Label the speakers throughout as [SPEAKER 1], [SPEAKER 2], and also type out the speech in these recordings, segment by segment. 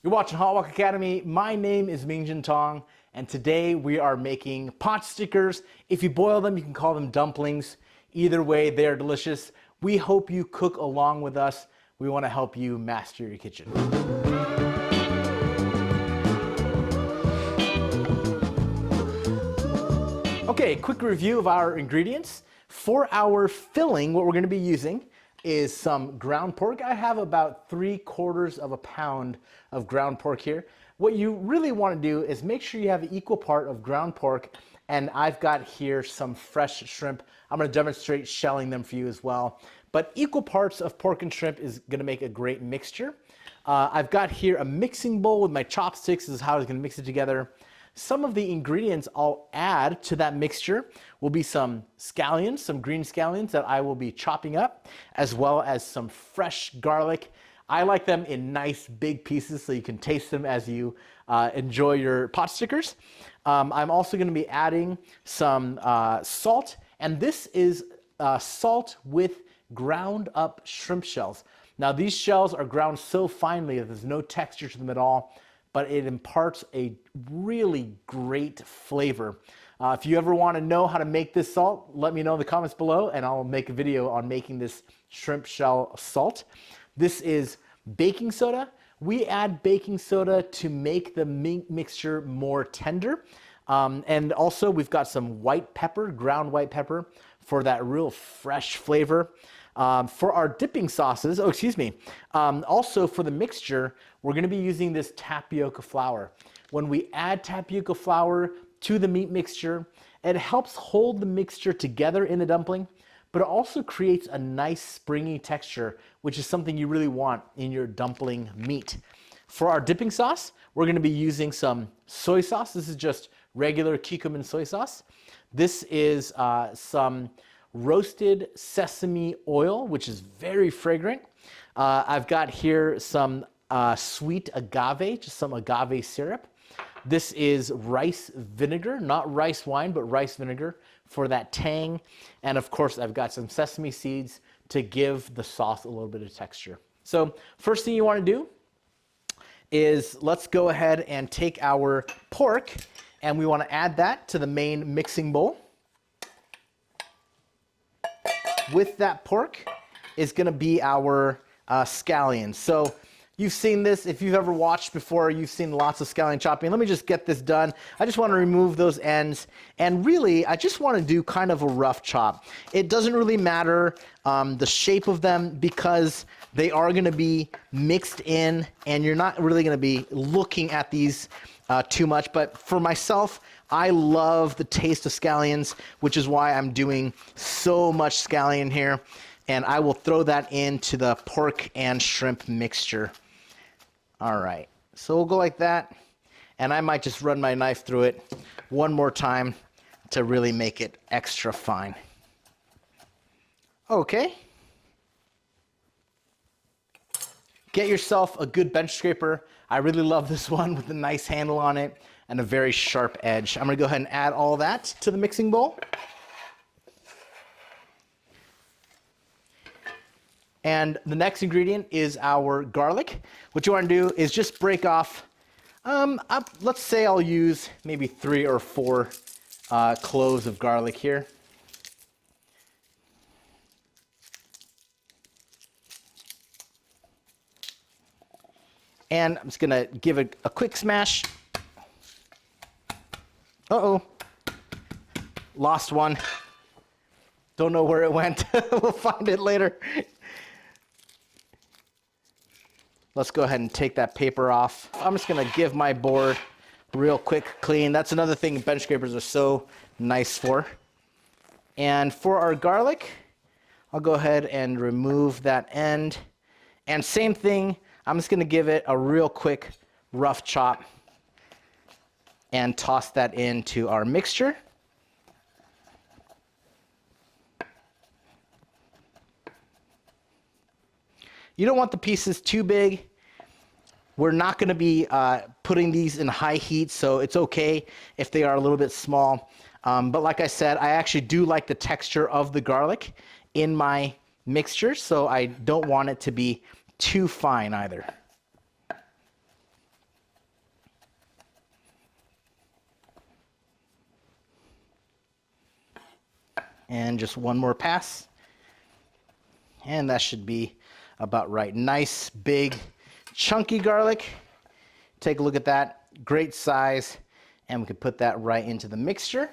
[SPEAKER 1] You're watching Hot Walk Academy. My name is Mingjin Tong, and today we are making Potstickers. If you boil them, you can call them dumplings. Either way, they are delicious. We hope you cook along with us. We want to help you master your kitchen. Okay, quick review of our ingredients. For our filling, what we're going to be using is some ground pork. I have about 3/4 of a pound of ground pork here. What you really want to do is make sure you have an equal part of ground pork, and I've got here some fresh shrimp. I'm going to demonstrate shelling them for you as well. But equal parts of pork and shrimp is going to make a great mixture. I've got here a mixing bowl with my chopsticks. This is how I was going to mix it together. Some of the ingredients I'll add to that mixture will be some scallions, some green scallions that I will be chopping up, as well as some fresh garlic. I like them in nice big pieces so you can taste them as you enjoy your Potstickers. I'm also going to be adding some salt, and this is salt with ground up shrimp shells. Now these shells are ground so finely that there's no texture to them at all, but it imparts a really great flavor. If you ever want to know how to make this salt, let me know in the comments below and I'll make a video on making this shrimp shell salt. This is baking soda. We add baking soda to make the mixture more tender. And also we've got some white pepper, ground white pepper, for that real fresh flavor. For our dipping sauces, also for the mixture, we're going to be using this tapioca flour. When we add tapioca flour to the meat mixture, it helps hold the mixture together in the dumpling, but it also creates a nice springy texture, which is something you really want in your dumpling meat. For our dipping sauce, we're going to be using some soy sauce. This is just regular curcumin soy sauce. This is some roasted sesame oil, which is very fragrant. I've got here some sweet agave, just some agave syrup. This is rice vinegar, not rice wine, but rice vinegar for that tang. And of course, I've got some sesame seeds to give the sauce a little bit of texture. So first thing you want to do is let's go ahead and take our pork, and we want to add that to the main mixing bowl. With that pork is going to be our scallions. So you've seen this. If you've ever watched before, you've seen lots of scallion chopping. Let me just get this done. I just want to remove those ends. And really, I just want to do kind of a rough chop. It doesn't really matter the shape of them because they are going to be mixed in, and you're not really going to be looking at these too much. But for myself, I love the taste of scallions, which is why I'm doing so much scallion here. And I will throw that into the pork and shrimp mixture. All right, so we'll go like that. And I might just run my knife through it one more time to really make it extra fine. Okay. Get yourself a good bench scraper. I really love this one with a nice handle on it and a very sharp edge. I'm gonna go ahead and add all that to the mixing bowl. And the next ingredient is our garlic. What you wanna do is just break off, let's say I'll use maybe 3 or 4 cloves of garlic here. And I'm just gonna give it a quick smash. Uh-oh, lost one. Don't know where it went. We'll find it later. Let's go ahead and take that paper off. I'm just gonna give my board a real quick clean. That's another thing bench scrapers are so nice for. And for our garlic, I'll go ahead and remove that end. And same thing, I'm just gonna give it a real quick rough chop and toss that into our mixture. You don't want the pieces too big. We're not going to be putting these in high heat, so it's okay if they are a little bit small. But like I said, I actually do like the texture of the garlic in my mixture, so I don't want it to be too fine either. And just one more pass. And that should be about right. Nice, big, chunky garlic. Take a look at that. Great size. And we can put that right into the mixture.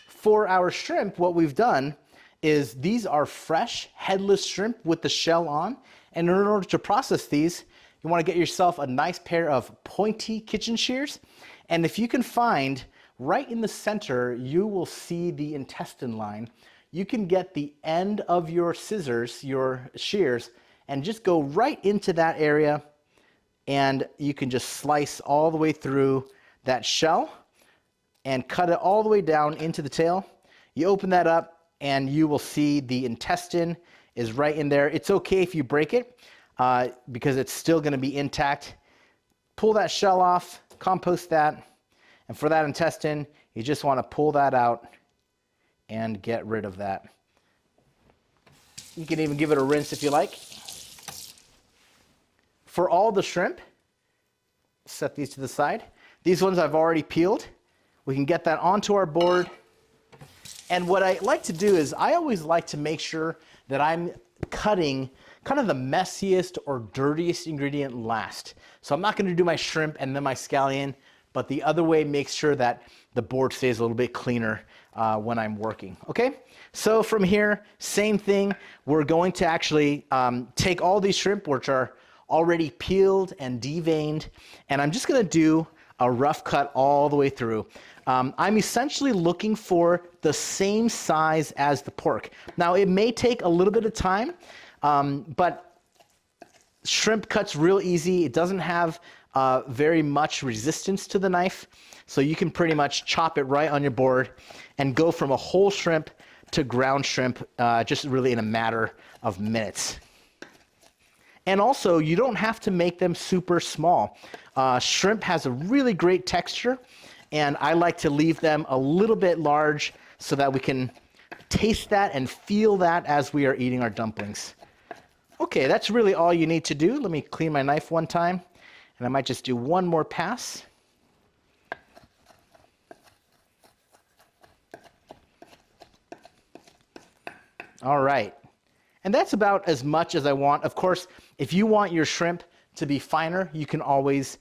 [SPEAKER 1] For our shrimp, what we've done is these are fresh, headless shrimp with the shell on. And in order to process these, you want to get yourself a nice pair of pointy kitchen shears. And if you can find right in the center, you will see the intestine line. You can get the end of your scissors, your shears, and just go right into that area. And you can just slice all the way through that shell and cut it all the way down into the tail. You open that up and you will see the intestine is right in there. It's okay if you break it because it's still gonna be intact. Pull that shell off, compost that, and for that intestine, you just wanna pull that out and get rid of that. You can even give it a rinse if you like. For all the shrimp, set these to the side. These ones I've already peeled. We can get that onto our board. And what I like to do is I always like to make sure that I'm cutting kind of the messiest or dirtiest ingredient last. So I'm not going to do my shrimp and then my scallion, but the other way makes sure that the board stays a little bit cleaner when I'm working. Okay, so from here, same thing. We're going to actually take all these shrimp, which are already peeled and deveined, and I'm just going to do a rough cut all the way through. I'm essentially looking for the same size as the pork. Now, it may take a little bit of time, but shrimp cuts real easy. It doesn't have very much resistance to the knife, so you can pretty much chop it right on your board and go from a whole shrimp to ground shrimp just really in a matter of minutes. And also, you don't have to make them super small. Shrimp has a really great texture, and I like to leave them a little bit large so that we can taste that and feel that as we are eating our dumplings. Okay, that's really all you need to do. Let me clean my knife one time, and I might just do one more pass. All right. And that's about as much as I want. Of course, if you want your shrimp to be finer, you can always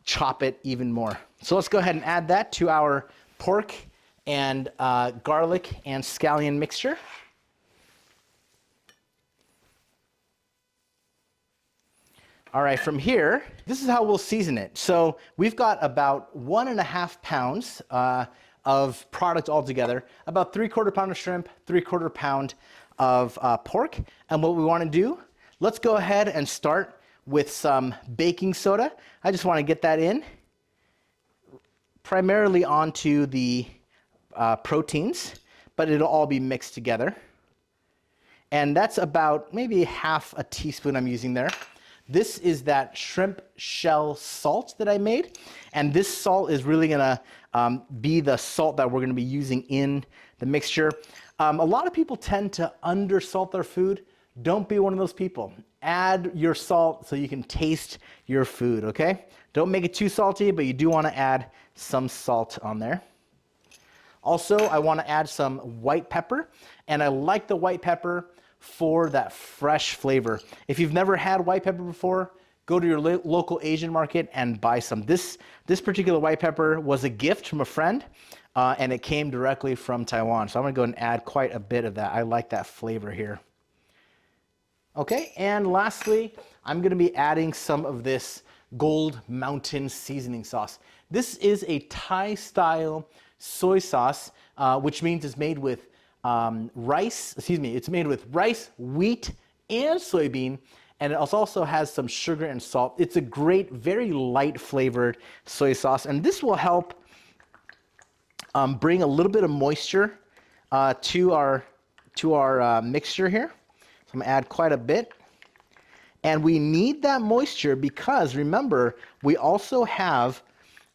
[SPEAKER 1] chop it even more. So let's go ahead and add that to our pork and garlic and scallion mixture. All right, from here, this is how we'll season it. So we've got about 1.5 pounds of product altogether, about 3/4 pound of shrimp, 3/4 pound of pork. And what we want to do, let's go ahead and start with some baking soda. I just want to get that in primarily onto the proteins, but it'll all be mixed together. And that's about maybe 1/2 teaspoon I'm using there. This is that shrimp shell salt that I made. And this salt is really gonna be the salt that we're gonna be using in the mixture. A lot of people tend to undersalt their food. Don't be one of those people. Add your salt so you can taste your food, okay? Don't make it too salty, but you do wanna add some salt on there. Also, I wanna add some white pepper, and I like the white pepper for that fresh flavor. If you've never had white pepper before, go to your local Asian market and buy some. This particular white pepper was a gift from a friend, and it came directly from Taiwan. So I'm gonna go and add quite a bit of that. I like that flavor here. Okay, and lastly, I'm gonna be adding some of this Gold Mountain seasoning sauce. This is a Thai-style soy sauce, which means it's made with it's made with rice, wheat, and soybean, and it also has some sugar and salt. It's a great, very light flavored soy sauce, and this will help bring a little bit of moisture to our mixture here. So I'm gonna add quite a bit. And we need that moisture because remember, we also have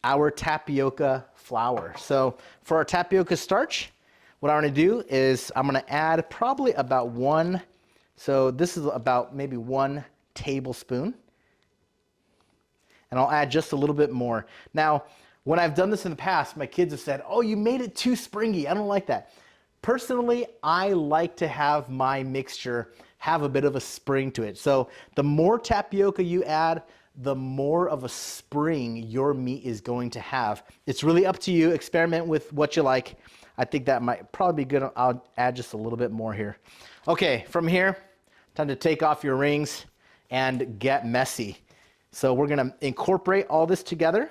[SPEAKER 1] our tapioca flour. So for our tapioca starch, what I'm gonna do is I'm gonna add probably about one, so this is about maybe 1 tablespoon. And I'll add just a little bit more. Now, When I've done this in the past, my kids have said, oh, you made it too springy. I don't like that. Personally, I like to have my mixture have a bit of a spring to it. So the more tapioca you add, the more of a spring your meat is going to have. It's really up to you. Experiment with what you like. I think that might probably be good. I'll add just a little bit more here. Okay, from here, time to take off your rings and get messy. So we're gonna incorporate all this together.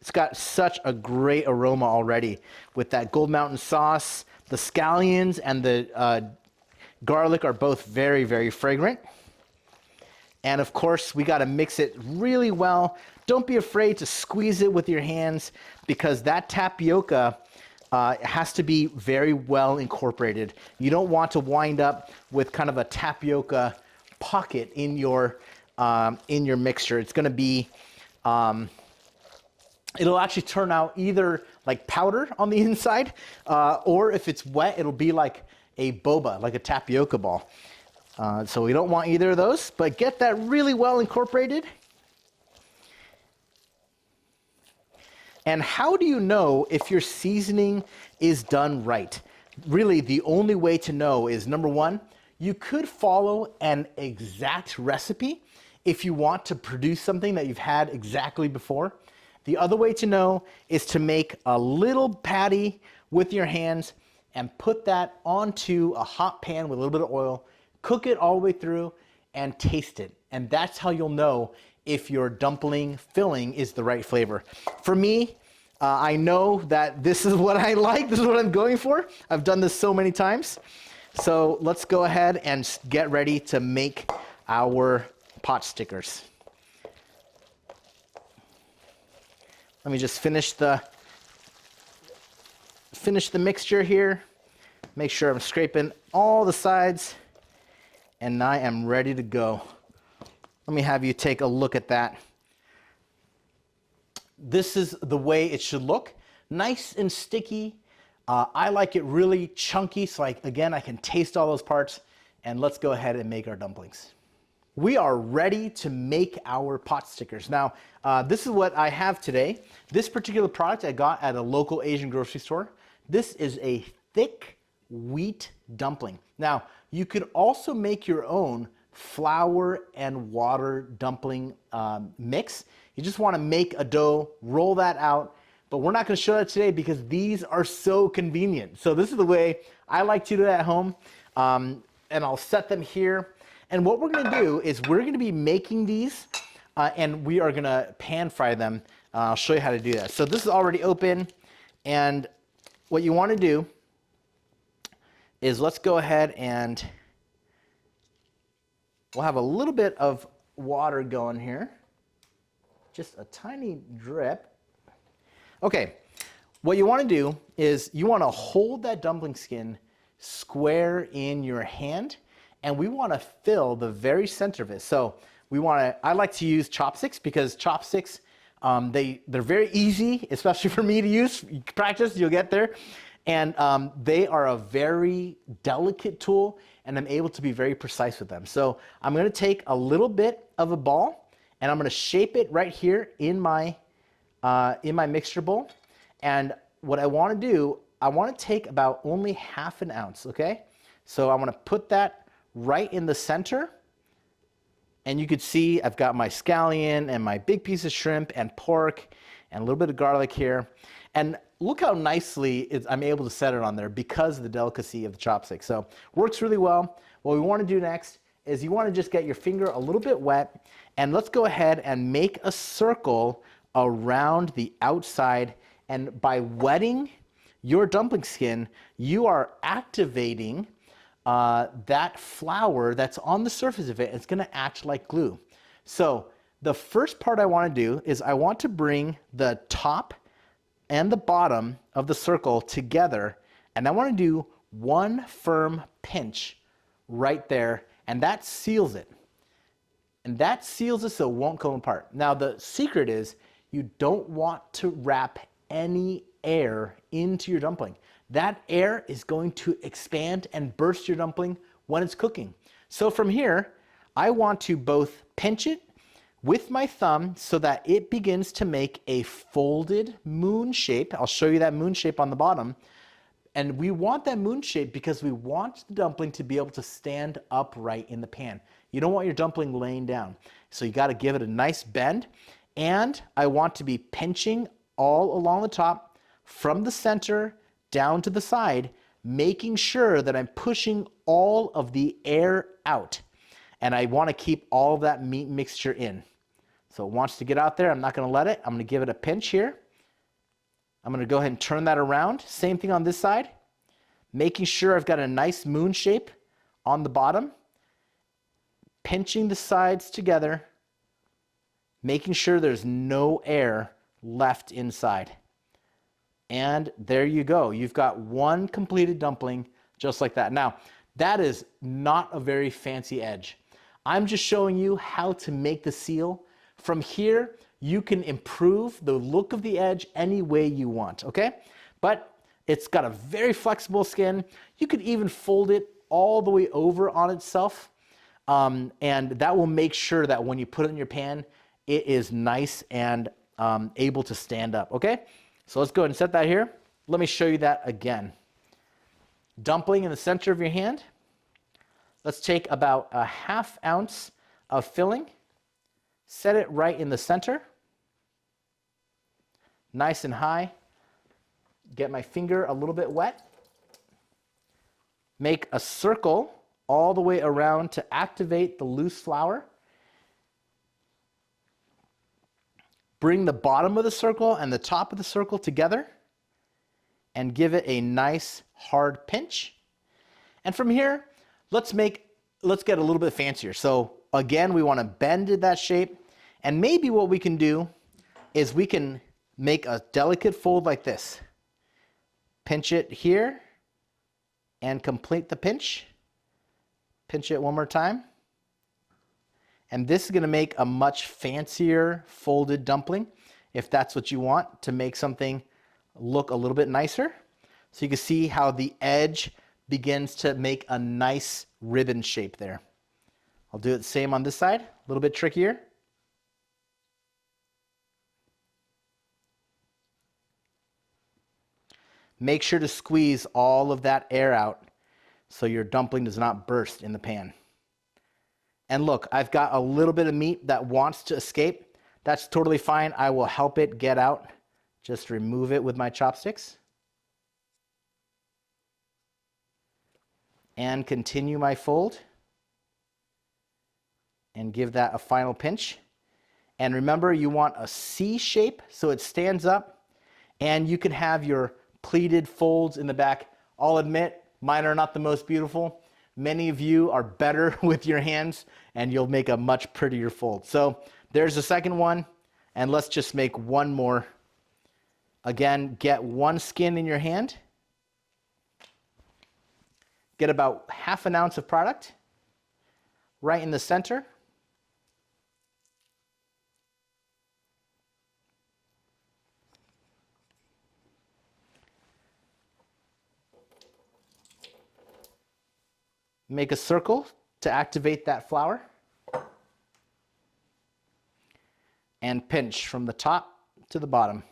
[SPEAKER 1] It's got such a great aroma already with that Gold Mountain sauce. The scallions and the garlic are both very, very fragrant. And of course, we got to mix it really well. Don't be afraid to squeeze it with your hands because that tapioca has to be very well incorporated. You don't want to wind up with kind of a tapioca pocket in your mixture. It's going to be it'll actually turn out either like powder on the inside, or if it's wet, it'll be like a boba, like a tapioca ball. So we don't want either of those, but get that really well incorporated. And how do you know if your seasoning is done right? Really, the only way to know is, number one, you could follow an exact recipe if you want to produce something that you've had exactly before. The other way to know is to make a little patty with your hands and put that onto a hot pan with a little bit of oil, cook it all the way through and taste it. And that's how you'll know if your dumpling filling is the right flavor. For me, I know that this is what I like, this is what I'm going for. I've done this so many times. So let's go ahead and get ready to make our pot stickers. Let me just finish the mixture here. Make sure I'm scraping all the sides, and I am ready to go. Let me have you take a look at that. This is the way it should look. Nice and sticky. I like it really chunky, so again, I can taste all those parts. And let's go ahead and make our dumplings. We are ready to make our pot stickers. Now, this is what I have today. This particular product I got at a local Asian grocery store. This is a thick wheat dumpling. Now, you could also make your own flour and water dumpling mix. You just want to make a dough, roll that out, but we're not going to show that today because these are so convenient. So this is the way I like to do it at home, and I'll set them here. And what we're going to do is we're going to be making these, and we are going to pan fry them. I'll show you how to do that. So this is already open, and what you want to do is let's go ahead and we'll have a little bit of water going here. Just a tiny drip. Okay, what you want to do is you want to hold that dumpling skin square in your hand, and we want to fill the very center of it. So I like to use chopsticks because chopsticks, they're very easy, especially for me to use. You practice, you'll get there. And they are a very delicate tool, and I'm able to be very precise with them. So I'm going to take a little bit of a ball, and I'm going to shape it right here in my mixture bowl. And what I want to do, I want to take about only half an ounce, okay? So I want to put that right in the center. And you could see I've got my scallion and my big piece of shrimp and pork and a little bit of garlic here. And look how nicely I'm able to set it on there because of the delicacy of the chopstick. So works really well. What we want to do next is you want to just get your finger a little bit wet, and let's go ahead and make a circle around the outside. And by wetting your dumpling skin, you are activating that flour that's on the surface of it. It's going to act like glue. So the first part I want to do is I want to bring the top and the bottom of the circle together, and I want to do one firm pinch right there, and that seals it. And that seals it so it won't come apart. Now the secret is you don't want to wrap any air into your dumpling. That air is going to expand and burst your dumpling when it's cooking. So from here, I want to both pinch it, with my thumb so that it begins to make a folded moon shape. I'll show you that moon shape on the bottom. And we want that moon shape because we want the dumpling to be able to stand upright in the pan. You don't want your dumpling laying down. So you got to give it a nice bend. And I want to be pinching all along the top from the center down to the side, making sure that I'm pushing all of the air out. And I want to keep all of that meat mixture in. So it wants to get out there. I'm not going to let it. I'm going to give it a pinch here. I'm going to go ahead and turn that around. Same thing on this side. Making sure I've got a nice moon shape on the bottom. Pinching the sides together. Making sure there's no air left inside. And there you go. You've got one completed dumpling just like that. Now, that is not a very fancy edge. I'm just showing you how to make the seal. From here, you can improve the look of the edge any way you want, okay? But it's got a very flexible skin. You could even fold it all the way over on itself. And that will make sure that when you put it in your pan, it is nice and able to stand up, okay? So let's go ahead and set that here. Let me show you that again. Dumpling in the center of your hand. Let's take about a ½ ounce of filling. Set it right in the center. Nice and high. Get my finger a little bit wet. Make a circle all the way around to activate the loose flour. Bring the bottom of the circle and the top of the circle together and give it a nice hard pinch. And from here, let's get a little bit fancier. So again, we want to bend that shape. And maybe what we can do is we can make a delicate fold like this. Pinch it here and complete the pinch. Pinch it one more time. And this is going to make a much fancier folded dumpling if that's what you want to make something look a little bit nicer. So you can see how the edge begins to make a nice ribbon shape there. I'll do it the same on this side, a little bit trickier. Make sure to squeeze all of that air out so your dumpling does not burst in the pan. And look, I've got a little bit of meat that wants to escape. That's totally fine. I will help it get out. Just remove it with my chopsticks. And continue my fold. And give that a final pinch. And remember, you want a C shape so it stands up. And you can have your pleated folds in the back. I'll admit, mine are not the most beautiful. Many of you are better with your hands and you'll make a much prettier fold. So there's the second one, and let's just make one more. Again, get one skin in your hand. Get about ½ ounce of product right in the center. Make a circle to activate that flour. And pinch from the top to the bottom.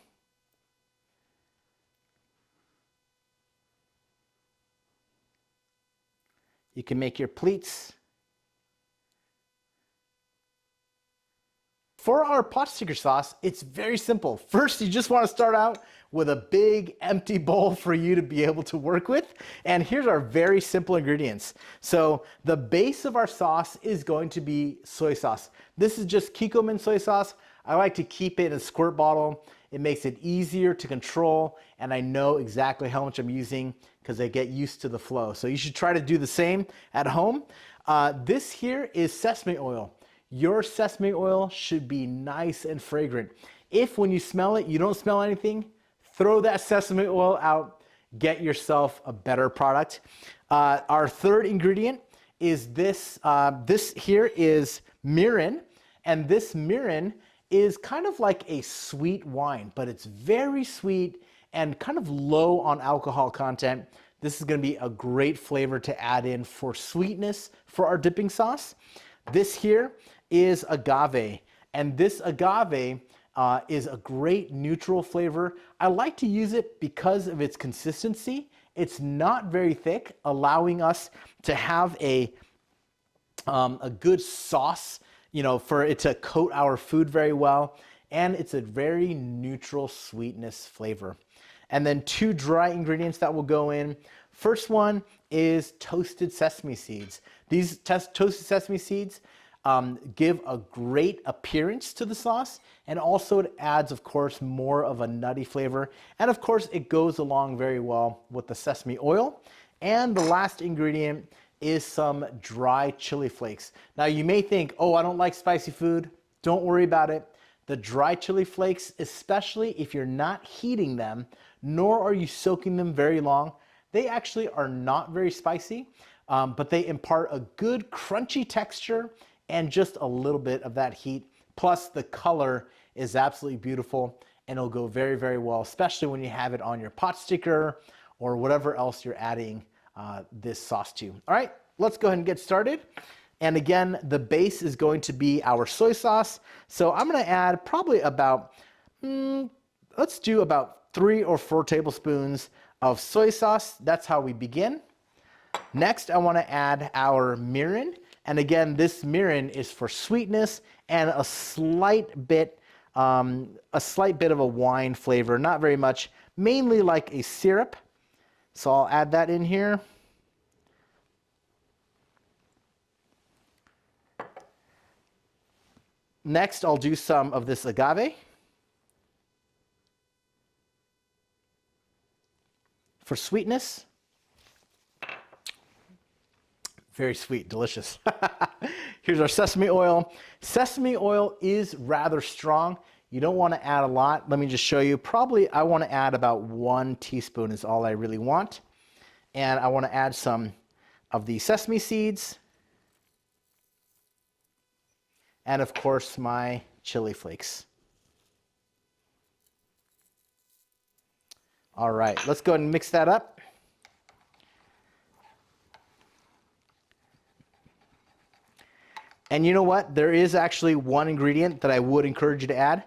[SPEAKER 1] You can make your pleats. For our Potsticker sauce, it's very simple. First, you just want to start out with a big empty bowl for you to be able to work with. And here's our very simple ingredients. So the base of our sauce is going to be soy sauce. This is just Kikkoman soy sauce. I like to keep it in a squirt bottle. It makes it easier to control, and I know exactly how much I'm using because I get used to the flow. So you should try to do the same at home. This here is sesame oil. Your sesame oil should be nice and fragrant. If when you smell it, you don't smell anything, throw that sesame oil out, get yourself a better product. Our third ingredient is this. This here is mirin, and this mirin is kind of like a sweet wine, but it's very sweet and kind of low on alcohol content. This is going to be a great flavor to add in for sweetness for our dipping sauce. This here is agave, And this agave is a great neutral flavor. I like to use it because of its consistency. It's not very thick, allowing us to have a good sauce, for it to coat our food very well. And it's a very neutral sweetness flavor. And then 2 dry ingredients that will go in. First one is toasted sesame seeds. These toasted sesame seeds give a great appearance to the sauce, and also it adds, of course, more of a nutty flavor. And of course, it goes along very well with the sesame oil. And the last ingredient is some dry chili flakes. Now you may think, oh, I don't like spicy food. Don't worry about it. The dry chili flakes, especially if you're not heating them, nor are you soaking them very long, they actually are not very spicy, but they impart a good crunchy texture and just a little bit of that heat. Plus the color is absolutely beautiful, and it'll go very, very well, especially when you have it on your pot sticker or whatever else you're adding this sauce to. All right, let's go ahead and get started. And again, the base is going to be our soy sauce. So I'm gonna add probably about, let's do about 3 or 4 tablespoons of soy sauce. That's how we begin. Next, I wanna add our mirin. And again, this mirin is for sweetness and a slight bit of a wine flavor, not very much, mainly like a syrup. So I'll add that in here. Next, I'll do some of this agave for sweetness. Very sweet, delicious. Here's our sesame oil. Sesame oil is rather strong. You don't want to add a lot. Let me just show you. Probably I want to add about 1 teaspoon is all I really want. And I want to add some of the sesame seeds. And of course, my chili flakes. All right, let's go ahead and mix that up. And you know what? There is actually one ingredient that I would encourage you to add.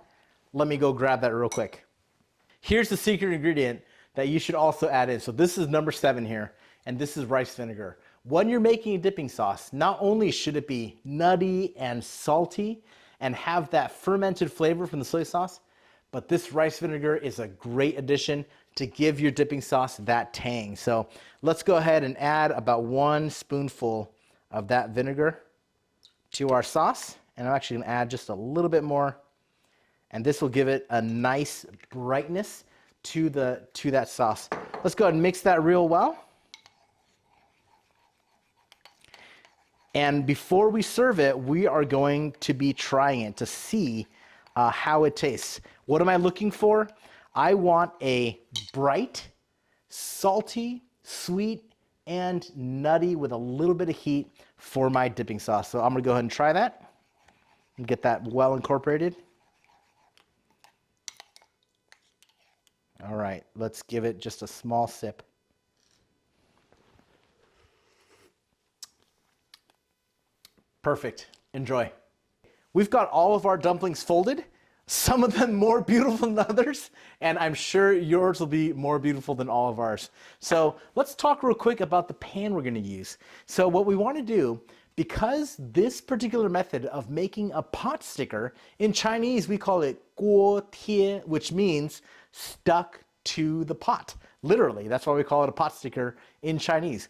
[SPEAKER 1] Let me go grab that real quick. Here's the secret ingredient that you should also add in. So this is number 7 here, and this is rice vinegar. When you're making a dipping sauce, not only should it be nutty and salty and have that fermented flavor from the soy sauce, but this rice vinegar is a great addition to give your dipping sauce that tang. So let's go ahead and add about 1 spoonful of that vinegar to our sauce. And I'm actually gonna add just a little bit more. And this will give it a nice brightness to that sauce. Let's go ahead and mix that real well. And before we serve it, we are going to be trying it to see how it tastes. What am I looking for? I want a bright, salty, sweet, and nutty with a little bit of heat for my dipping sauce. So I'm gonna go ahead and try that and get that well incorporated. All right, let's give it just a small sip. Perfect. Enjoy. We've got all of our dumplings folded, some of them more beautiful than others, and I'm sure yours will be more beautiful than all of ours. So let's talk real quick about the pan we're going to use. So what we want to do, because this particular method of making a pot sticker, in Chinese we call it guo tie, which means stuck to the pot. Literally, that's why we call it a pot sticker in Chinese.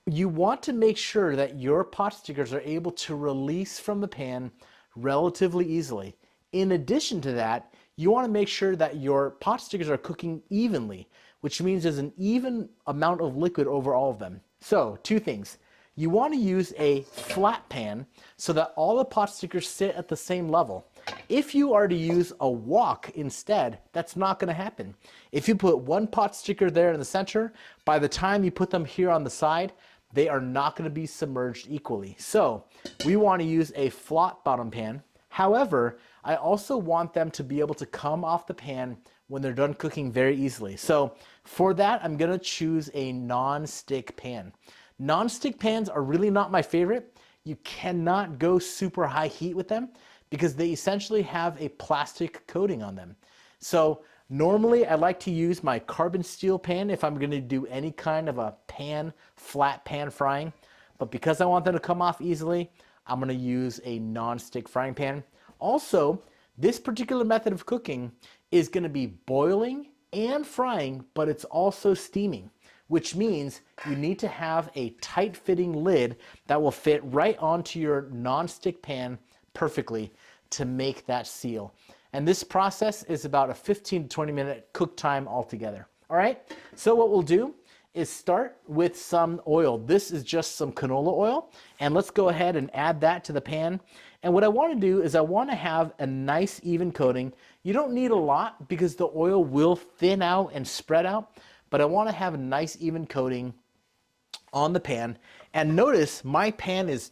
[SPEAKER 1] You want to make sure that your pot stickers are able to release from the pan relatively easily. In addition to that, you want to make sure that your pot stickers are cooking evenly, which means there's an even amount of liquid over all of them. So 2 things. You want to use a flat pan so that all the pot stickers sit at the same level. If you are to use a wok instead, that's not going to happen. If you put 1 pot sticker there in the center, by the time you put them here on the side, they are not going to be submerged equally. So we want to use a flat bottom pan. However, I also want them to be able to come off the pan when they're done cooking very easily. So for that, I'm going to choose a non-stick pan. Non-stick pans are really not my favorite. You cannot go super high heat with them because they essentially have a plastic coating on them. So normally I like to use my carbon steel pan if I'm going to do any kind of a flat pan frying. But because I want them to come off easily, I'm going to use a non-stick frying pan. Also, this particular method of cooking is going to be boiling and frying, but it's also steaming, which means you need to have a tight-fitting lid that will fit right onto your non-stick pan perfectly to make that seal. And this process is about a 15 to 20 minute cook time altogether. All right, so what we'll do is start with some oil. This is just some canola oil, and let's go ahead and add that to the pan. And what I want to do is I want to have a nice even coating. You don't need a lot because the oil will thin out and spread out, but I want to have a nice even coating on the pan. And notice my pan is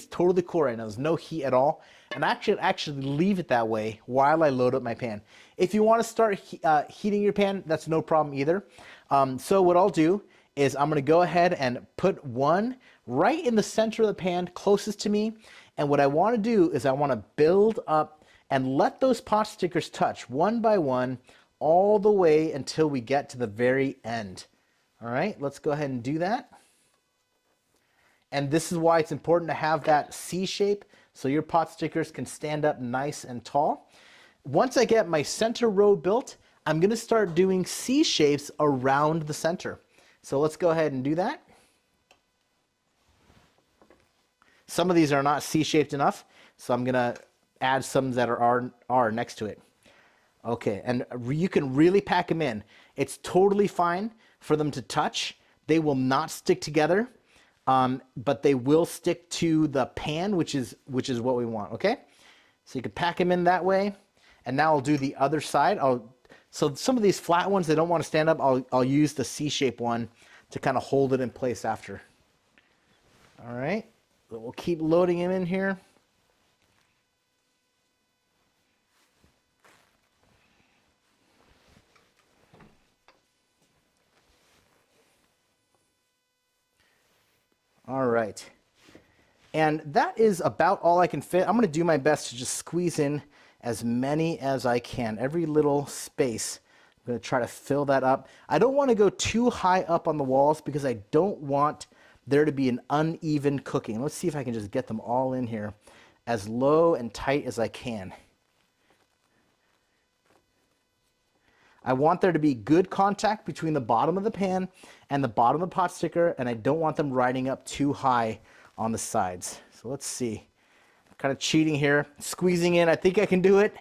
[SPEAKER 1] totally cool right now. There's no heat at all. And I actually leave it that way while I load up my pan. If you want to start heating your pan, that's no problem either. So what I'll do is I'm going to go ahead and put one right in the center of the pan closest to me. And what I want to do is I want to build up and let those pot stickers touch one by one all the way until we get to the very end. All right, let's go ahead and do that. And this is why it's important to have that C shape so your pot stickers can stand up nice and tall. Once I get my center row built, I'm going to start doing C shapes around the center. So let's go ahead and do that. Some of these are not C-shaped enough, so I'm going to add some that are next to it. Okay, and you can really pack them in. It's totally fine for them to touch. They will not stick together, but they will stick to the pan, which is what we want, okay? So you can pack them in that way. And now I'll do the other side. So some of these flat ones, they don't want to stand up. I'll use the C-shaped one to kind of hold it in place after. All right, we'll keep loading them in here. All right, and that is about all I can fit. I'm going to do my best to just squeeze in as many as I can. Every little space, I'm going to try to fill that up. I don't want to go too high up on the walls because I don't want there to be an uneven cooking. Let's see if I can just get them all in here as low and tight as I can. I want there to be good contact between the bottom of the pan and the bottom of the pot sticker, and I don't want them riding up too high on the sides. So let's see. I'm kind of cheating here, squeezing in. I think I can do it.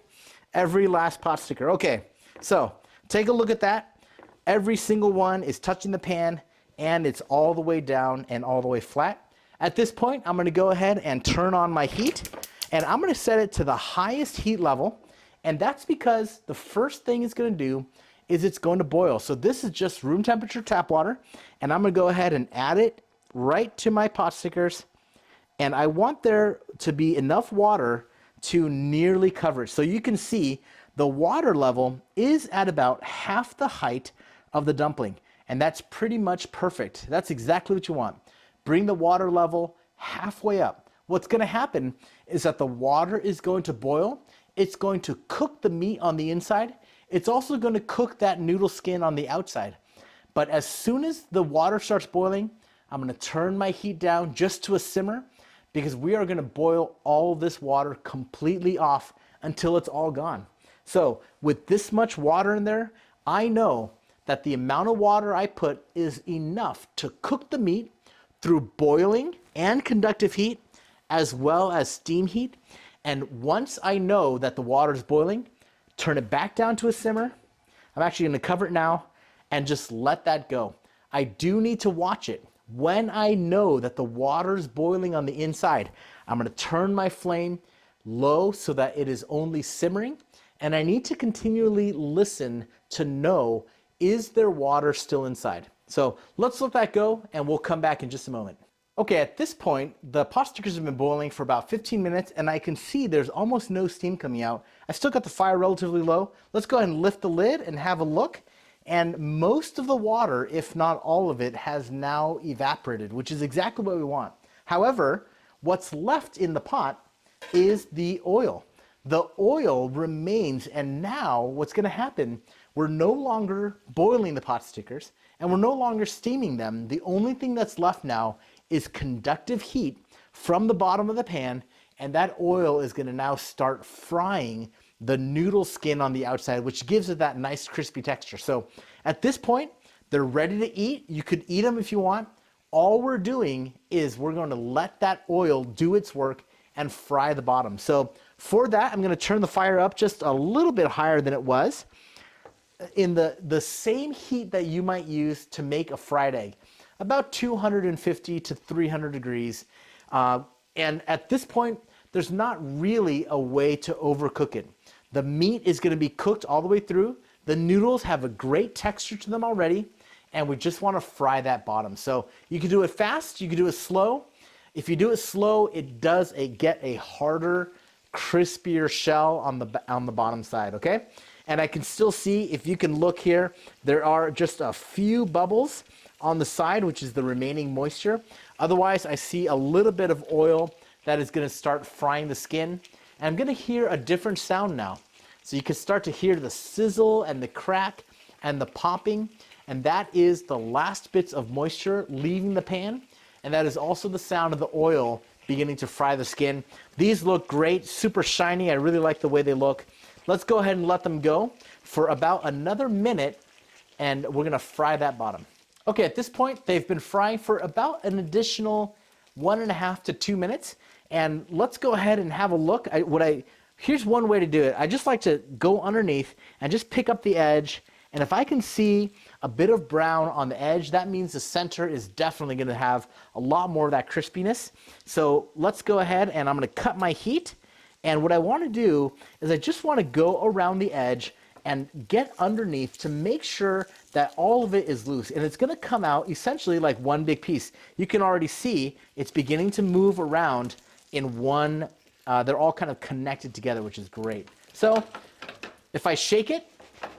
[SPEAKER 1] Every last pot sticker. Okay, so take a look at that. Every single one is touching the pan, and it's all the way down and all the way flat. At this point, I'm going to go ahead and turn on my heat, and I'm going to set it to the highest heat level. And that's because the first thing it's going to do is it's going to boil. So this is just room temperature tap water, and I'm going to go ahead and add it right to my pot stickers. And I want there to be enough water to nearly cover it. So you can see the water level is at about half the height of the dumpling, and that's pretty much perfect. That's exactly what you want. Bring the water level halfway up. What's going to happen is that the water is going to boil. It's going to cook the meat on the inside. It's also going to cook that noodle skin on the outside. But as soon as the water starts boiling, I'm going to turn my heat down just to a simmer, because we are going to boil all of this water completely off until it's all gone. So with this much water in there, I know that the amount of water I put is enough to cook the meat through boiling and conductive heat, as well as steam heat. And once I know that the water is boiling, turn it back down to a simmer. I'm actually going to cover it now and just let that go. I do need to watch it. When I know that the water is boiling on the inside, I'm going to turn my flame low so that it is only simmering. And I need to continually listen to know, is there water still inside? So let's let that go, and we'll come back in just a moment. Okay, at this point, the pot stickers have been boiling for about 15 minutes, and I can see there's almost no steam coming out. I've still got the fire relatively low. Let's go ahead and lift the lid and have a look. And most of the water, if not all of it, has now evaporated, which is exactly what we want. However, what's left in the pot is the oil. the oil remains. And now what's going to happen, we're no longer boiling the pot stickers and we're no longer steaming them. The only thing that's left now is conductive heat from the bottom of the pan, and that oil is going to now start frying the noodle skin on the outside, which gives it that nice crispy texture. So at this point, they're ready to eat. You could eat them if you want. All we're doing is we're going to let that oil do its work and fry the bottom. So for that, I'm going to turn the fire up just a little bit higher than it was, in the same heat that you might use to make a fried egg, about 250 to 300 degrees. And at this point, there's not really a way to overcook it. The meat is going to be cooked all the way through. The noodles have a great texture to them already, and we just want to fry that bottom. So you can do it fast, you can do it slow. If you do it slow, it does get a harder, crispier shell on the bottom side, okay? And I can still see, if you can look here, there are just a few bubbles on the side, which is the remaining moisture. Otherwise, I see a little bit of oil that is going to start frying the skin. And I'm going to hear a different sound now. So you can start to hear the sizzle and the crack and the popping. And that is the last bits of moisture leaving the pan. And that is also the sound of the oil beginning to fry the skin. These look great, super shiny. I really like the way they look. Let's go ahead and let them go for about another minute, and we're going to fry that bottom. Okay, at this point, they've been frying for about an additional 1.5 to 2 minutes. And let's go ahead and have a look. Here's one way to do it. I just like to go underneath and just pick up the edge. And if I can see a bit of brown on the edge, that means the center is definitely going to have a lot more of that crispiness. So let's go ahead, and I'm going to cut my heat. And what I want to do is I just want to go around the edge and get underneath to make sure that all of it is loose. And it's going to come out essentially like one big piece. You can already see it's beginning to move around in one. They're all kind of connected together, which is great. So if I shake it,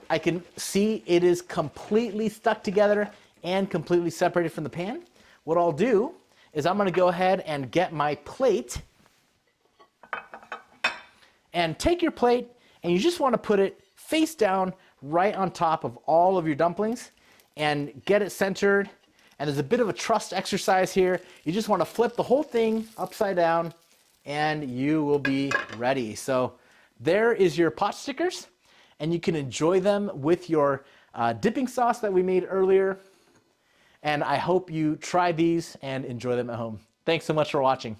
[SPEAKER 1] I can see it is completely stuck together and completely separated from the pan. What I'll do is I'm going to go ahead and get my plate. And take your plate, and you just want to put it face down right on top of all of your dumplings and get it centered. And there's a bit of a trust exercise here. You just want to flip the whole thing upside down, and you will be ready. So there is your pot stickers, and you can enjoy them with your dipping sauce that we made earlier. And I hope you try these and enjoy them at home. Thanks so much for watching.